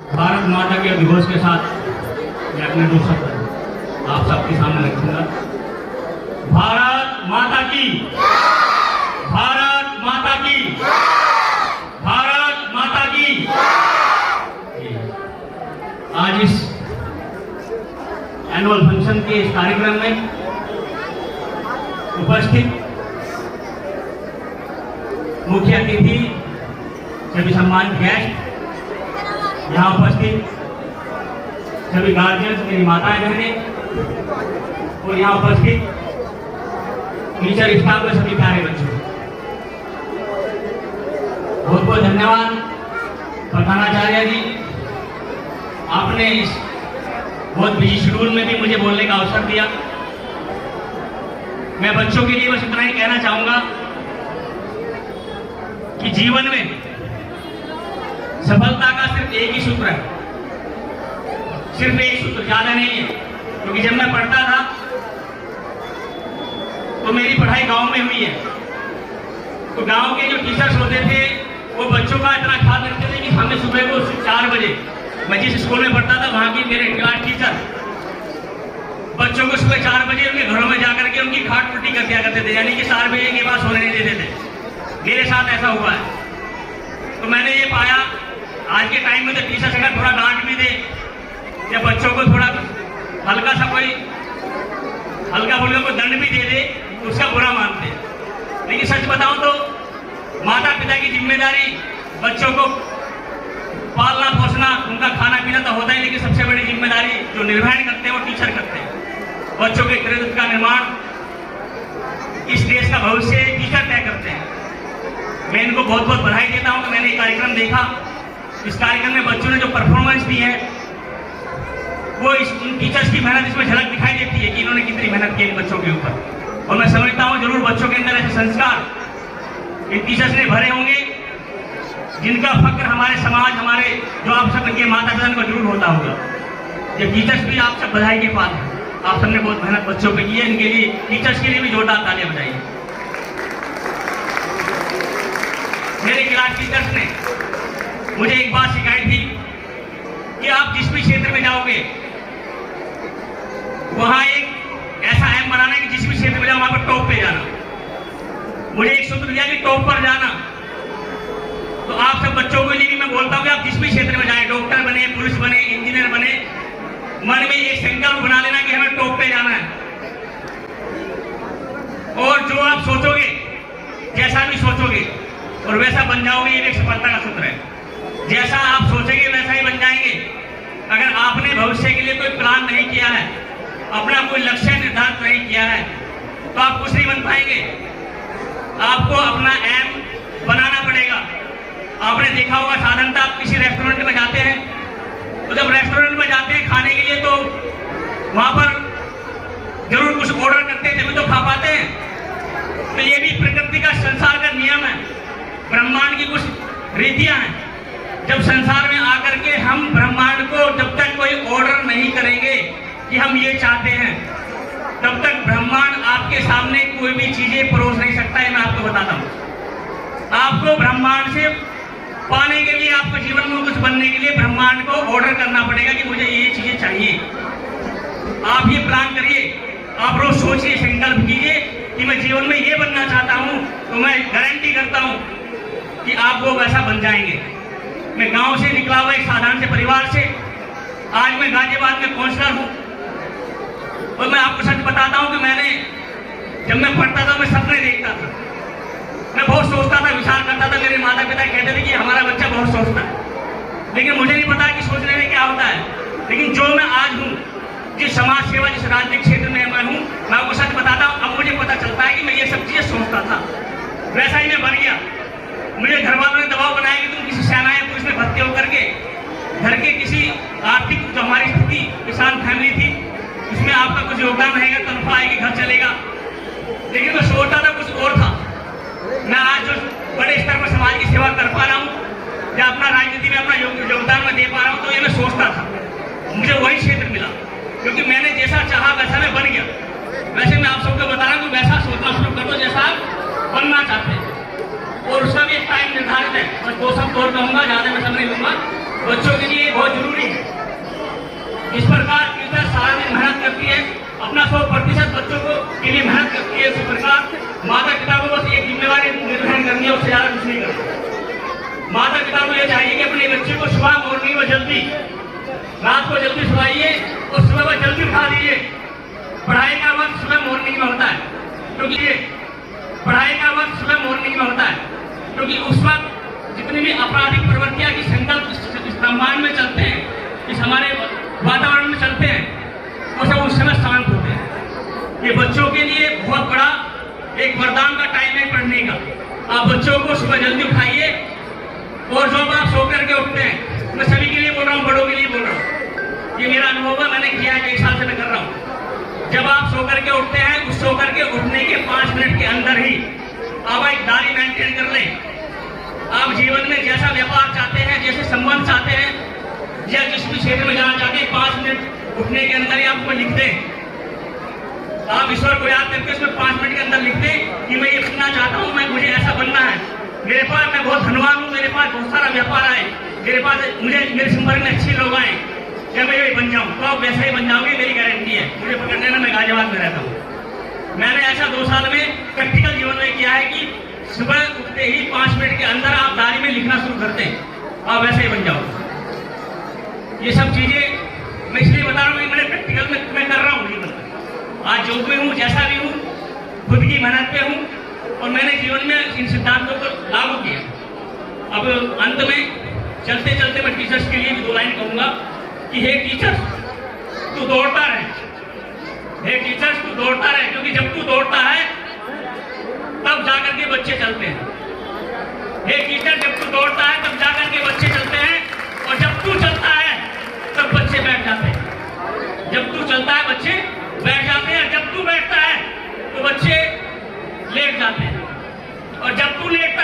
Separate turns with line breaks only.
भारत माता के उद्घोष के साथ मैं अपने दो शब्द आप सबके सामने रखूंगा। भारत माता की, भारत माता की, भारत माता की। आज इस एनुअल फंक्शन के इस कार्यक्रम में उपस्थित मुख्य अतिथि, सभी सम्मानित गेस्ट, यहाँ उपस्थित सभी गार्जियंस, मेरी माताएं बहनें और यहाँ उपस्थित टीचर स्टाफ के सभी प्यारे बच्चों, बहुत बहुत धन्यवाद। प्रधानाचार्य जी, आपने इस बहुत बिजी शेड्यूल में भी मुझे बोलने का अवसर दिया। मैं बच्चों के लिए बस इतना ही कहना चाहूंगा कि जीवन में सफलता का सिर्फ एक ही सूत्र है, सिर्फ एक सूत्र, ज्यादा नहीं है। क्योंकि जब मैं पढ़ता था तो मेरी पढ़ाई गांव में हुई है, तो गांव के जो टीचर्स होते थे वो बच्चों का इतना ख्याल रखते थे कि हमें सुबह को 4 बजे, मैं जिस स्कूल में पढ़ता था वहां की मेरे क्लास टीचर बच्चों को सुबह 4 बजे उनके घरों में जाकर के उनकी खाट पट्टी कर दिया करते थे, यानी कि 4 बजे के बाद सोने नहीं देते थे। मेरे साथ ऐसा हुआ है। तो मैंने ये पाया आज के टाइम में तो टीचर्स अगर थोड़ा डांट भी दे या बच्चों को थोड़ा हल्का सा कोई हल्का बोलकर कोई दंड भी दे दे तो उसका बुरा मानते। लेकिन सच बताऊं तो माता पिता की जिम्मेदारी बच्चों को पालना पोसना, उनका खाना पीना तो होता है, लेकिन सबसे बड़ी जिम्मेदारी जो निर्वहन करते हैं वो टीचर करते हैं। बच्चों के चरित्र का निर्माण, इस देश का भविष्य टीचर तय करते हैं। मैं इनको बहुत बहुत बधाई देता हूं कि मैंने ये कार्यक्रम देखा। इस कार्यक्रम में बच्चों ने जो परफॉर्मेंस दी है वो इन टीचर्स की मेहनत इसमें झलक दिखाई देती है कि इन्होंने कितनी मेहनत की इन बच्चों के ऊपर। और मैं समझता हूं जरूर बच्चों के अंदर ऐसे संस्कार इन टीचर्स ने भरे होंगे जिनका फक्र हमारे समाज, हमारे जो आप सब के माता पिता को जरूर होता होगा। ये टीचर्स भी आप सब बधाई के पात्र हैं। आप सबने बहुत मेहनत बच्चों पे की है, इनके लिए टीचर्स के लिए भी जोरदार तालियां बजाइए। मेरे क्लास टीचर्स ने मुझे एक बात सिखाई थी कि आप जिस भी क्षेत्र में जाओगे वहां एक ऐसा एम बनाना है कि जिस भी क्षेत्र में जाओ वहां पर टॉप पे जाना। मुझे एक सूत्र दिया कि टॉप पर जाना। तो आप सब बच्चों के लिए भी मैं बोलता हूं कि आप जिस भी क्षेत्र में जाए, डॉक्टर बने, पुलिस बने, इंजीनियर बने, मन में एक संकल्प बना लेना कि हमें टॉप पे जाना है। और जो आप सोचोगे, जैसा भी सोचोगे और वैसा बन जाओगे, ये एक सफलता का सूत्र है। जैसा आप सोचेंगे वैसा ही बन जाएंगे। अगर आपने भविष्य के लिए कोई प्लान नहीं किया है, अपना कोई लक्ष्य निर्धारित नहीं किया है, तो आप कुछ नहीं बन पाएंगे। आपको अपना एम बनाना पड़ेगा। आपने देखा होगा साधारणतः आप किसी रेस्टोरेंट में जाते हैं, तो जब रेस्टोरेंट में जाते हैं खाने के लिए तो वहां पर जरूर कुछ ऑर्डर करते हैं, तभी तो खा पाते हैं। तो ये भी प्रकृति का, संसार का नियम है, ब्रह्मांड की कुछ रीतियां हैं। जब संसार में आकर के हम ब्रह्मांड को जब तक कोई ऑर्डर नहीं करेंगे कि हम ये चाहते हैं, तब तक ब्रह्मांड आपके सामने कोई भी चीजें परोस नहीं सकता है। मैं आपको बताता हूं, आपको ब्रह्मांड से पाने के लिए, आपको जीवन में कुछ बनने के लिए ब्रह्मांड को ऑर्डर करना पड़ेगा कि मुझे ये चीजें चाहिए। आप ये प्लान करिए, आप रोज सोचिए, संकल्प कीजिए कि मैं जीवन में ये बनना चाहता हूं, तो मैं गारंटी करता हूं कि आप वो वैसा बन जाएंगे। मैं गांव से निकला हुआ एक साधारण से परिवार से, आज मैं गाजियाबाद में काउंसलर हूं। और मैं आपको सच बताता हूं कि मैंने, जब मैं पढ़ता था, मैं सपने देखता था, मैं बहुत सोचता था, विचार करता था। मेरे माता पिता कहते थे कि हमारा बच्चा बहुत सोचता है, लेकिन मुझे नहीं पता कि सोचने में क्या होता है। लेकिन जो मैं आज हूँ, जिस समाज सेवा, जिस राजनीतिक क्षेत्र में मैं हूँ, मैं आपको सच बताता हूँ, अब मुझे पता चलता है कि मैं ये सब चीजें सोचता था, वैसा ही मैं बन गया। मुझे घर वालों ने दबाव बनाया कि तुम किसी सेना या पुलिस में भर्ती होकर के घर के किसी आर्थिक, जो हमारी स्थिति किसान फैमिली थी, उसमें आपका कुछ योगदान रहेगा, तनख्वाह आएगी, घर चलेगा। लेकिन मैं सोचता था कुछ और था। मैं आज जो बड़े स्तर पर समाज की सेवा कर पा रहा हूँ या अपना राजनीति में अपना योगदान में दे पा रहा हूँ, तो ये मैं सोचता था। मुझे वही क्षेत्र मिला, क्योंकि मैंने जैसा चाहा वैसा मैं बन गया। वैसे मैं आप सबको बता रहा हूँ कि वैसा सोचना शुरू कर दो जैसा आप बनना चाहते हैं, और उसका भी एक टाइम निर्धारित है। बस 2 शब्द और कहूँगा, ज्यादा मैं समय नहीं लूंगा। बच्चों के लिए बहुत को सुबह मॉर्निंग में जल्दी, रात को जल्दी सुलाइए और सुबह में जल्दी उठा दीजिए। पढ़ाई का वक्त सुबह मॉर्निंग में होता है, क्योंकि ये पढ़ाई का वक्त सुबह मॉर्निंग में होता है, क्योंकि उस वक्त जितनी भी आपराधिक प्रवृत्तियां की संकल्प इस ब्रह्मांड में चलते हैं, इस हमारे वातावरण में चलते हैं, वो सब उस समय शांत होते हैं। ये बच्चों के लिए बहुत बड़ा एक वरदान का टाइम है पढ़ने का। आप बच्चों को सुबह जल्दी उठाइए, और जो आप सो करके उठते हैं, मैं सभी के लिए बोल रहा हूँ, बड़ों के लिए बोल रहा हूँ, ये मेरा अनुभव है, मैंने किया है, 1 साल से मैं कर रहा हूँ। जब आप सो करके उठते हैं, उस सो करके उठने के 5 मिनट के अंदर ही आप एक दाढ़ी मेंटेन कर लें। आप जीवन में जैसा व्यापार चाहते हैं, जैसे संबंध चाहते हैं, या जिस भी क्षेत्र में जाना चाहते हैं, 5 मिनट उठने के अंदर ही आप उसको लिख दें। आप ईश्वर को याद करके उसमें 5 मिनट के अंदर लिख दें कि मैं ये बनना चाहता हूँ, मैं मुझे ऐसा बनना है, मेरे पास मैं बहुत धनवान हूँ, मेरे पास बहुत सारा व्यापार आए, मेरे पास मुझे मेरे संपर्क में अच्छे लोग आए, क्या मैं ये बन जाऊँ? तो आप वैसे ही बन जाओगे, मेरी गारंटी है। मुझे पकड़ लेना, मैं गाजियाबाद में रहता हूँ। मैंने ऐसा 2 साल में प्रैक्टिकल जीवन में किया है कि सुबह उठते ही 5 मिनट के अंदर आप डायरी में लिखना शुरू करते हैं, आप वैसे ही बन जाओगे। ये सब चीजें मैं इसलिए बता रहा हूँ, मैंने प्रैक्टिकल में मैं कर रहा हूँ जीवन में। आज जो भी हूँ, जैसा भी हूँ, खुद की मेहनत पे हूँ, और मैंने जीवन में इन सिद्धांतों को लागू किया। अब अंत में चलते चलते मैं टीचर्स के लिए भी 2 लाइन कहूंगा कि हे टीचर्स, तू दौड़ता रहे, हे टीचर्स तू दौड़ता रहे, क्योंकि जब तू दौड़ता है तब जाकर के बच्चे चलते हैं। हे टीचर, जब तू दौड़ता है तब जाकर के बच्चे चलते हैं, और जब तू चलता है तब बच्चे बैठ जाते हैं। जब तू चलता है बच्चे बैठ जाते हैं, जब तू बैठता है तो बच्चे लेट जाते हैं, और जब तू लेट